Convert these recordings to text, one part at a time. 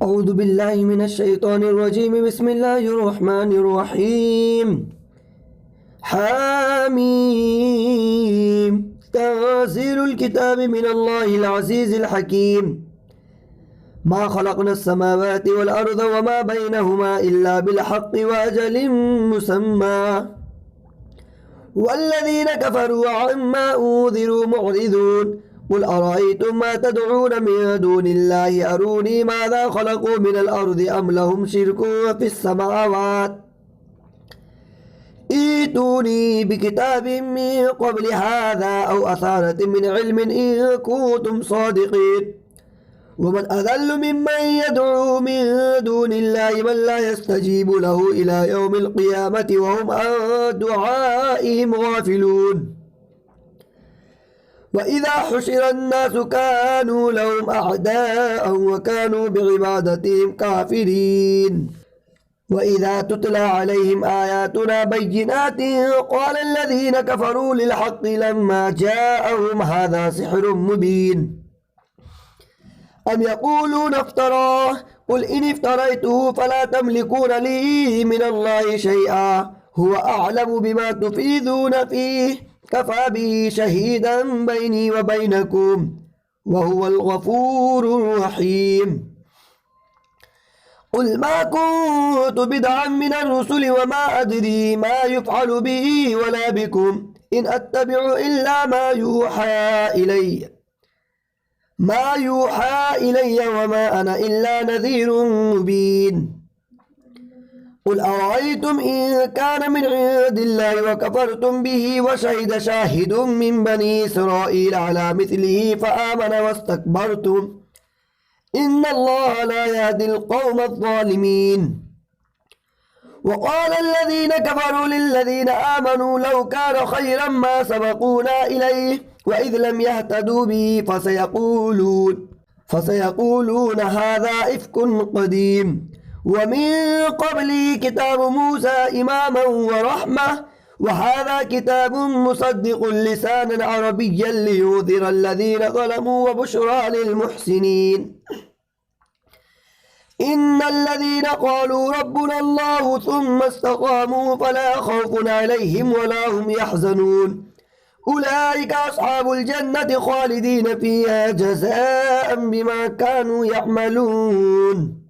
أعوذ بالله من الشيطان الرجيم. بسم الله الرحمن الرحيم. حميم. تنزيل الكتاب من الله العزيز الحكيم. ما خلقنا السماوات والأرض وما بينهما إلا بالحق وأجل مسمى والذين كفروا عما أنذروا معرضون. قل أرأيتم ما تدعون من دون الله أروني ماذا خلقوا من الأرض أم لهم شرك في السماوات ائتوني بكتاب من قبل هذا أو أثارة من علم إن كنتم صادقين. ومن أذل ممن يدعو من دون الله من لا يستجيب له إلى يوم القيامة وهم عن دعائهم غافلون. وإذا حشر الناس كانوا لهم أعداء وكانوا بعبادتهم كافرين. وإذا تتلى عليهم آياتنا بينات قال الذين كفروا للحق لما جاءهم هذا سحر مبين. أم يقولون افتراه قل إن افتريته فلا تملكون لي من الله شيئا هو أعلم بما تفيدون فيه كفى به شهيدا بيني وبينكم وهو الغفور الرحيم. قل ما كنت بدعا من الرسل وما أدري ما يفعل بي ولا بكم إن أتبع إلا ما يوحى إلي وما أنا إلا نذير مبين. قل أرأيتم إن كان من عند الله وكفرتم به وشهد شاهد من بني إسرائيل على مثله فآمن واستكبرتم إن الله لا يهدي القوم الظالمين. وقال الذين كفروا للذين آمنوا لو كان خيرا ما سبقونا إليه وإذ لم يهتدوا به فسيقولون هذا إفك قديم ومن قبله كتاب موسى إماما ورحمة وهذا كتاب مصدق لسانا عربيا لينذر الذين ظلموا وبشرى للمحسنين. إن الذين قالوا ربنا الله ثم استقاموا فلا خوف عليهم ولا هم يحزنون أولئك أصحاب الجنة خالدين فيها جزاء بما كانوا يعملون.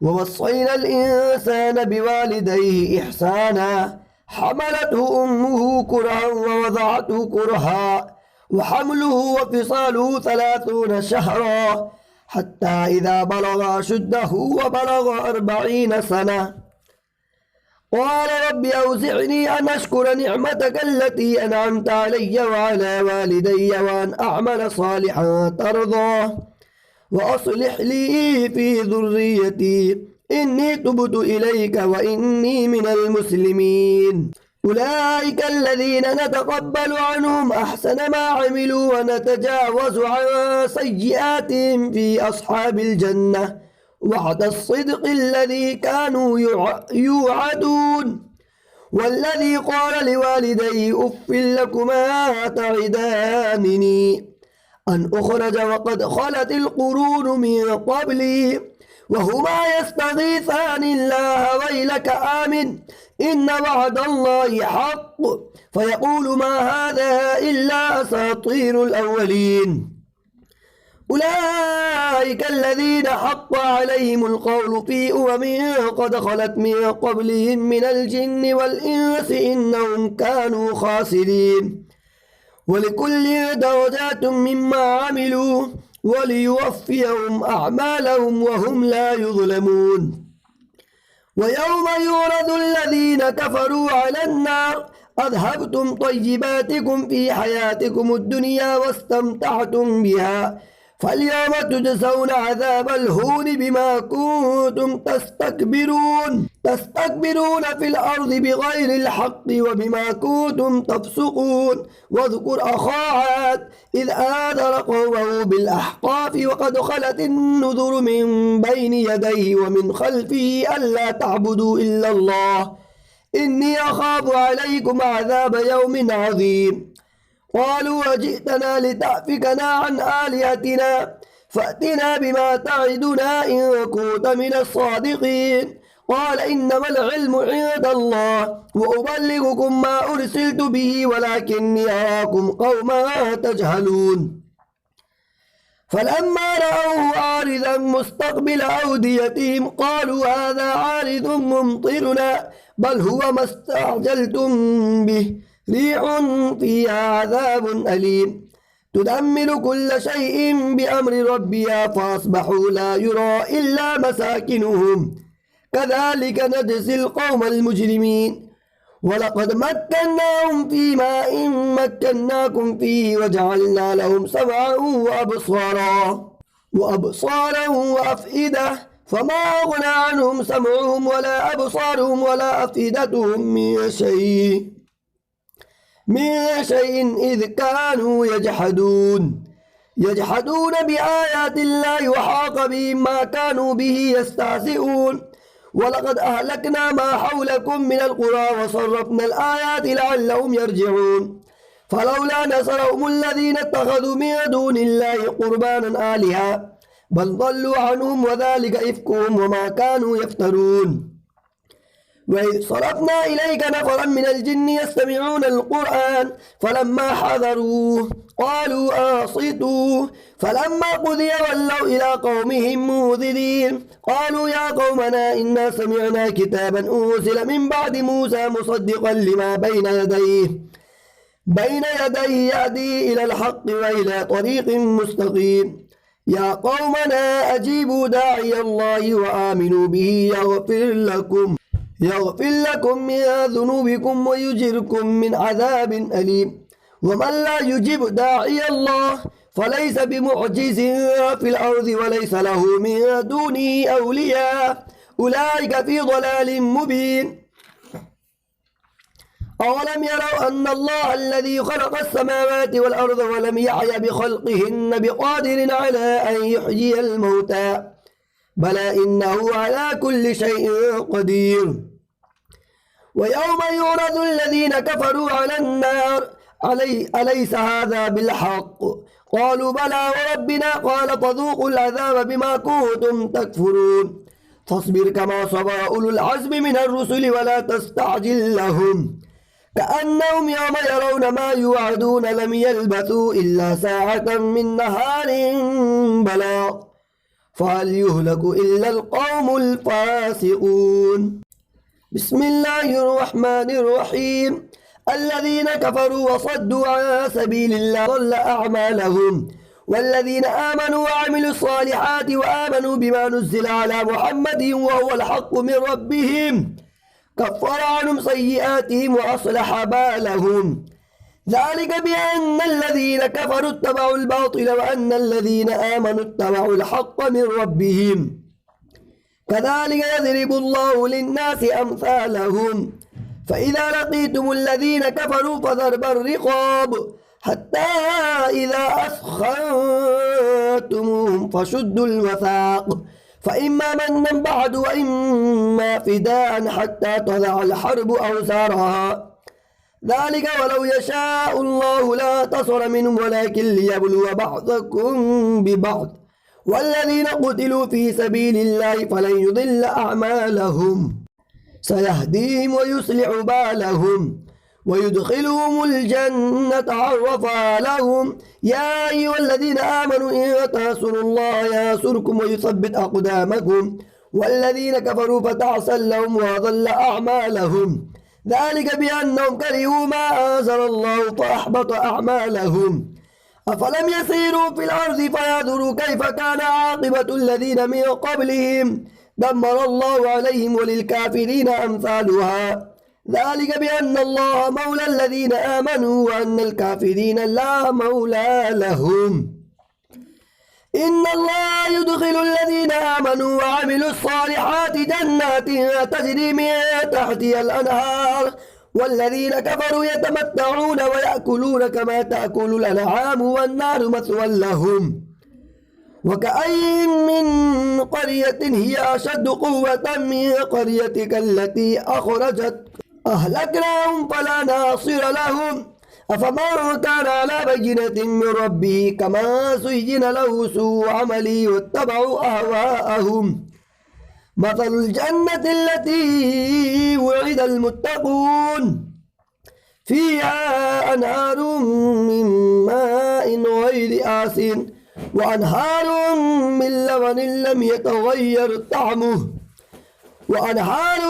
ووصينا الإنسان بوالديه إحسانا حملته أمه كرها ووضعته كرها وحمله وفصاله 30 شهرا حتى إذا بلغ أشده وبلغ 40 سنة قال رب أوزعني أن أشكر نعمتك التي أنعمت علي وعلى والدي وأن أعمل صالحا ترضاه وأصلح لي في ذريتي إني تبت إليك وإني من المسلمين. أولئك الذين نتقبل عنهم أحسن ما عملوا ونتجاوز عن سيئاتهم في أصحاب الجنة وعد الصدق الذي كانوا يوعدون. والذي قال لوالديه أف لكما تعدانني أن أخرج وقد خلت القرون من قبلي وهما يستغيثان الله ويلك آمن إن وعد الله حق فيقول ما هذا إلا أساطير الأولين. أولئك الذين حق عليهم القول في قد خلت من قبلهم من الجن والإنس إنهم كانوا خاسرين. ولكل درجات مما عملوا وليوفيهم أعمالهم وهم لا يظلمون. ويوم يعرض الذين كفروا على النار أذهبتم طيباتكم في حياتكم الدنيا واستمتعتم بها فاليوم تجزون عذاب الهون بما كنتم تستكبرون في الأرض بغير الحق وبما كنتم تفسقون. واذكر أخا عاد إذ آذر قومه بالأحقاف وقد خلت النذر من بين يديه ومن خلفه ألا تعبدوا إلا الله إني أخاف عليكم عذاب يوم عظيم. قالوا وجئتنا لتأفكنا عن آلهتنا فأتنا بما تعدنا إن كنت من الصادقين قال إنما العلم عند الله وأبلغكم ما أرسلت به ولكني أراكم قوما تجهلون فلما رأوه عارضا مستقبل أوديتهم قالوا هذا عارض ممطرنا بل هو ما استعجلتم به ريح فيها عذاب أليم تدمر كل شيء بأمر ربها فأصبحوا لا يرى إلا مساكنهم كذلك نجزي القوم المجرمين ولقد مكناهم في ماء مكناكم فيه وجعلنا لهم سمعا وأبصارا وأفئدة فما أغنى عنهم سمعهم ولا أبصارهم ولا أفئدتهم من شيء إذ كانوا يجحدون بآيات الله وحاق بهم ما كانوا به يستهزئون ولقد أهلكنا ما حولكم من القرى وصرفنا الآيات لعلهم يرجعون فلولا نصرهم الذين اتخذوا من دون الله قربانا آلهة بل ضلوا عنهم وذلك إفكهم وما كانوا يفترون وإذ صرفنا إليك نفرا من الجن يستمعون القرآن فلما حضروه قالوا أنصتوا فلما قضي ولوا إلى قومهم منذرين قالوا يا قومنا إنا سمعنا كتابا أنزل من بعد موسى مصدقا لما بين يديه يهدي إلى الحق وإلى طريق مستقيم يا قومنا أجيبوا داعي الله وآمنوا به يغفر لكم من ذنوبكم ويجركم من عذاب أليم ومن لا يجيب داعي الله فليس بمعجز في الأرض وليس له من دونه أولياء أولئك في ضلال مبين أولم يروا أن الله الذي خلق السماوات والأرض ولم يعي بخلقهن بقادر على أن يحيي الموتى بلى إنه على كل شيء قدير ويوم يعرض الذين كفروا على النار أليس هذا بالحق قالوا بلى وربنا قال فذوقوا العذاب بما كنتم تكفرون فاصبر كما صبر أولو العزم من الرسل ولا تستعجل لهم كأنهم يوم يرون ما يوعدون لم يلبثوا إلا ساعة من نهار بلاغ فهل يهلك إلا القوم الفاسقون بسم الله الرحمن الرحيم الذين كفروا وصدوا عن سبيل الله ضل أعمالهم والذين آمنوا وعملوا الصالحات وآمنوا بما نزل على محمد وهو الحق من ربهم كفر عنهم سيئاتهم وأصلح بالهم ذلك بأن الذين كفروا اتبعوا الباطل وأن الذين آمنوا اتبعوا الحق من ربهم كذلك يضرب الله للناس أمثالهم فإذا لقيتم الذين كفروا فضرب الرقاب حتى إذا أثخنتموهم فشدوا الوثاق فإما منا بعد وإما فداء حتى تضع الحرب أوزارها ذلك ولو يشاء الله لا تصر منهم ولكن ليبلو بعضكم ببعض والذين قتلوا في سبيل الله فلن يضل أعمالهم سيهديهم ويصلح بالهم ويدخلهم الجنة عرفها لهم يا أيها الذين آمنوا إن تنصروا الله ينصركم ويثبت أقدامكم والذين كفروا فتعسا لهم وضل أعمالهم ذلك بأنهم كرهوا ما أنزل الله فأحبط أعمالهم أفلم يسيروا في الأرض فينظروا كيف كان عاقبة الذين من قبلهم دمر الله عليهم وللكافرين أمثالها ذلك بأن الله مولى الذين آمنوا وأن الكافرين لا مولى لهم إن الله يدخل الذين آمنوا وعملوا الصالحات جنات تجري من تحتها الأنهار والذين كفروا يتمتعون ويأكلون كما تأكل الأنعام والنار مثوى لهم وكأين من قرية هي أشد قوة من قريتك التي أخرجت أهلكناهم فلا ناصر لهم أفمن كان على بينة من ربه كما زين له سوء عمله واتبعوا أهواءهم مثل الجنة التي وعد المتقون فيها أنهار من ماء غير آسن وأنهار من لبن لم يتغير طعمه وأنهار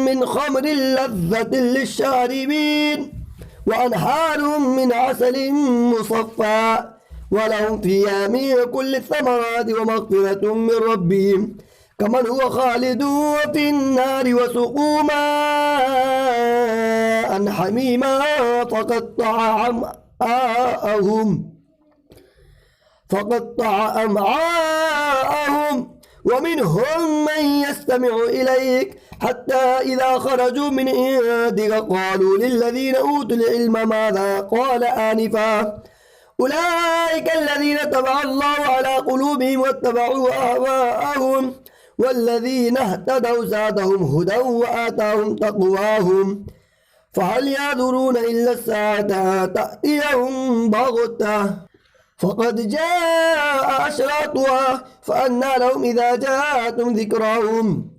من خمر لذة للشاربين وأنهار من عسل مصفى ولهم فيها من كل الثمرات ومغفرة من ربهم كمن هو خالد في النار وسقوا ماء حميما فقطع أمعاءهم ومنهم من يستمع إليك حتى إذا خرجوا من عندك قالوا للذين أوتوا العلم ماذا قال آنفا أولئك الذين طبع الله على قلوبهم واتبعوا أهواءهم والذين اهتدوا زادهم هدى وآتاهم تقواهم فهل ينظرون إلا الساعة تأتيهم بغتة فقد جاء أشراطها فأنى لهم إذا جاءتهم ذكراهم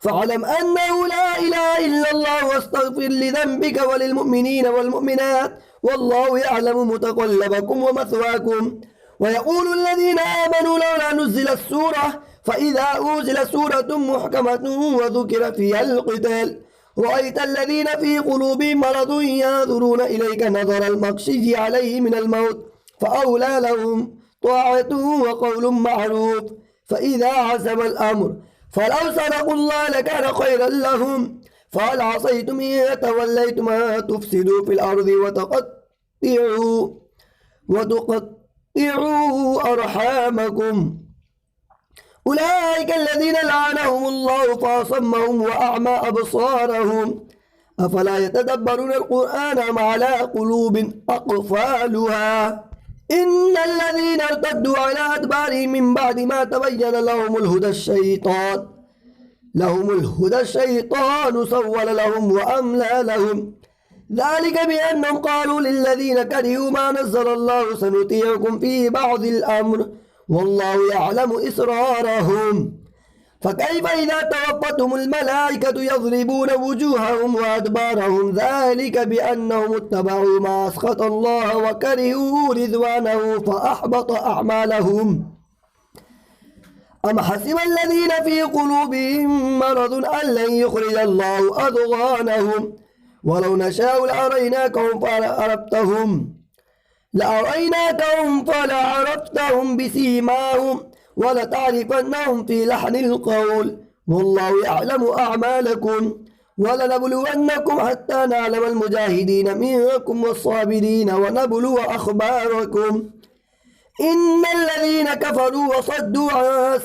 فاعلم أنه لا إله إلا الله واستغفر لذنبك وللمؤمنين والمؤمنات والله يعلم متقلبكم ومثواكم ويقول الذين آمنوا لولا نزلت سورة فإذا أنزلت سورة محكمة وذكر فيها القتال رأيت الذين في قلوبهم مرض ينظرون إليك نظر المغشي عليه من الموت فأولى لهم طاعة وقول معروف فإذا عزم الأمر فلو صدقوا الله لكان خيرا لهم فهل عصيتم إن توليتم أن تفسدوا في الأرض وتقطعوا أرحامكم أولئك الذين لعنهم الله فأصمهم وأعمى أبصارهم أفلا يتدبرون القرآن أم على قلوب أقفالها إن الذين ارتدوا على أدبارهم من بعد ما تبين لهم الهدى الشيطان سول لهم وأملى لهم ذلك بأنهم قالوا للذين كرهوا ما نزل الله سنطيعكم في بعض الأمر والله يعلم إسرارهم فكيف إذا توفتهم الملائكة يضربون وجوههم وأدبارهم ذلك بأنهم اتبعوا ما أسخط الله وكرهوا رضوانه فأحبط أعمالهم أم حسب الذين في قلوبهم مرض أن لن يخرج الله أضغانهم ولو نشاء لأريناكهم بسيماهم ولتعرفنهم في لحن القول والله يعلم أعمالكم ولنبلونكم حتى نعلم المجاهدين منكم والصابرين ونبلو أخباركم إن الذين كفروا وصدوا عن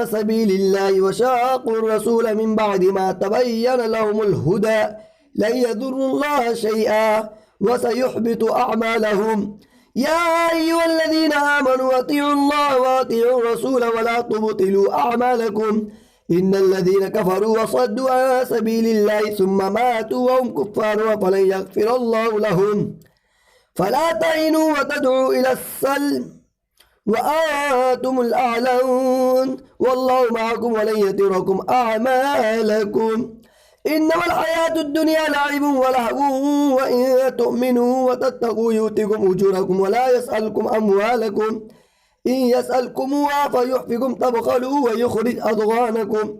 سبيل الله وشاقوا الرسول من بعد ما تبين لهم الهدى لن يضروا الله شيئا وسيحبط أعمالهم يا أيها الذين آمنوا أطيعوا الله وأطيعوا الرسول ولا تبطلوا أعمالكم إن الذين كفروا وصدوا عن سبيل الله ثم ماتوا وهم كفار فلن يغفر الله لهم فلا تهنوا وتدعوا إلى السلم وأنتم الأعلون والله معكم ولن يتركم أعمالكم إنما الحياة الدنيا لعب ولهو وإن تؤمنوا وتتقوا يؤتكم أجوركم ولا يسألكم أموالكم إن يسألكموها فيحفكم تبخلوا ويخرج أضغانكم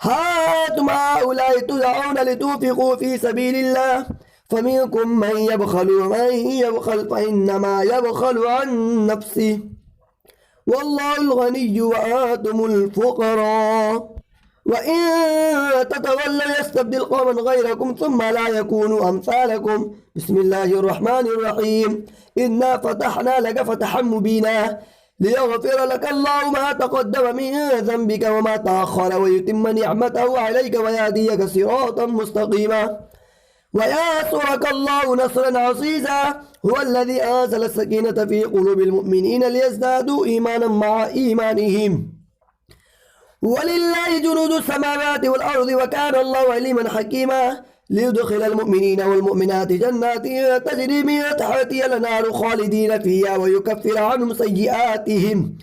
هاتم هؤلاء تدعون لتنفقوا في سبيل الله فمنكم من يبخل ومن يبخل فإنما يبخل عن نفسه والله الغني وأنتم الفقراء وإن تتولوا يستبدل قوما غيركم ثم لا يكونوا أمثالكم بسم الله الرحمن الرحيم إنا فتحنا لك فتحا مبينا ليغفر لك الله ما تقدم من ذنبك وما تأخر ويتم نعمته عليك ويهديك صراطا مستقيما وينصرك الله نصرا عزيزا هو الذي أنزل السكينة في قلوب المؤمنين ليزدادوا إيمانا مع إيمانهم ولله جنود السماوات والأرض وكان الله عليما حكيما ليدخل المؤمنين والمؤمنات جنات تجري من تحتها الأنهار خالدين فيها ويكفر عنهم سيئاتهم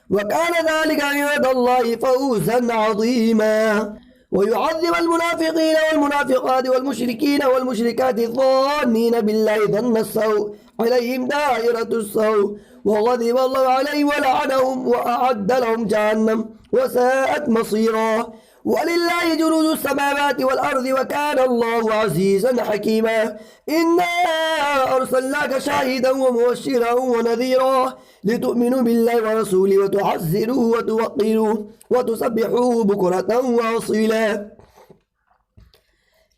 وكان ذلك عند الله فوزا عظيما ويعذب المنافقين والمنافقات والمشركين والمشركات الظانين بالله ظن السوء عليهم دائرة السوء وغضب الله عليهم ولعنهم وأعد لهم جهنم وساءت مصيرا ولله جنود السماوات والأرض وكان الله عزيزا حكيما إنا أرسلناك شاهدا ومبشرا ونذيرا لتؤمنوا بالله ورسوله وتعزروه وتوقروه وتسبحوه بكرة وأصيلا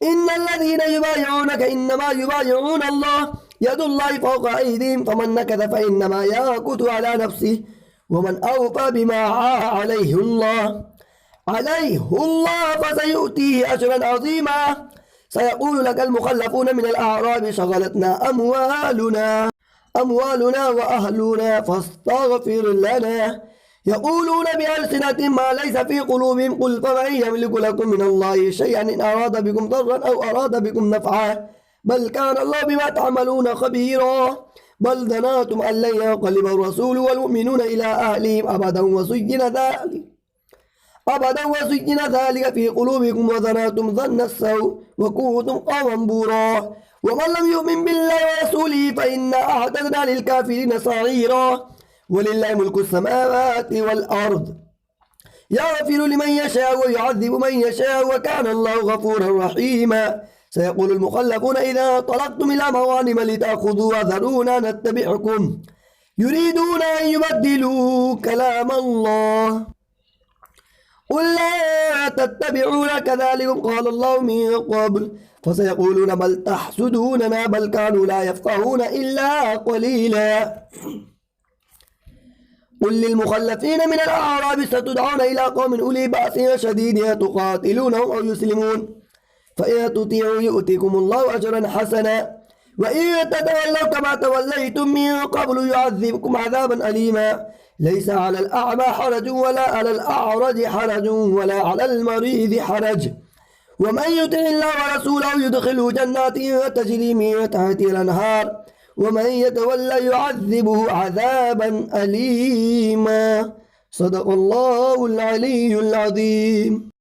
إن الذين يبايعونك إنما يبايعون الله يد الله فوق أيديهم فمن نكث فإنما ينكث على نفسه ومن أوفى بما عليه الله فسيؤتيه أجرا عظيما سيقول لك المخلفون من الأعراب شغلتنا أموالنا وأهلنا فاستغفر لنا يقولون بألسنة ما ليس في قلوبهم قل فمن يملك لكم من الله شيئا إن أراد بكم ضرا أو أراد بكم نفعا بل كان الله بما تعملون خبيرا بل ظننتم أن لن ينقلب الرسول والمؤمنون إلى أهلهم أبدا وزين ذلك في قلوبكم وظننتم ظن السوء وكنتم قوما بورا ومن لم يؤمن بالله ورسوله فإنا أعتدنا للكافرين سعيرا ولله ملك السماوات والأرض يغفر لمن يشاء ويعذب من يشاء وكان الله غفورا رحيما سيقول المخلفون إذا طلقتم إلى مغانم لتأخذوا وذرونا نتبعكم يريدون أن يبدلوا كلام الله قل لا تتبعون كذلكم قال الله من قبل فسيقولون بل تحسدوننا بل كانوا لا يفقهون إلا قليلا قل للمخلفين من الأعراب ستدعون إلى قوم أولي بأس شديد تقاتلونهم أو يسلمون فإن تطيعوا يؤتكم الله أجرا حسنا وإن تتولوا كما توليتم من قبل يعذبكم عذابا أليما ليس على الأعمى حرج ولا على الأعرج حرج ولا على المريض حرج ومن يطع الله ورسوله يدخله جنات تجري من تحتها الأنهار ومن يتولى يعذبه عذابا أليما صدق الله العلي العظيم.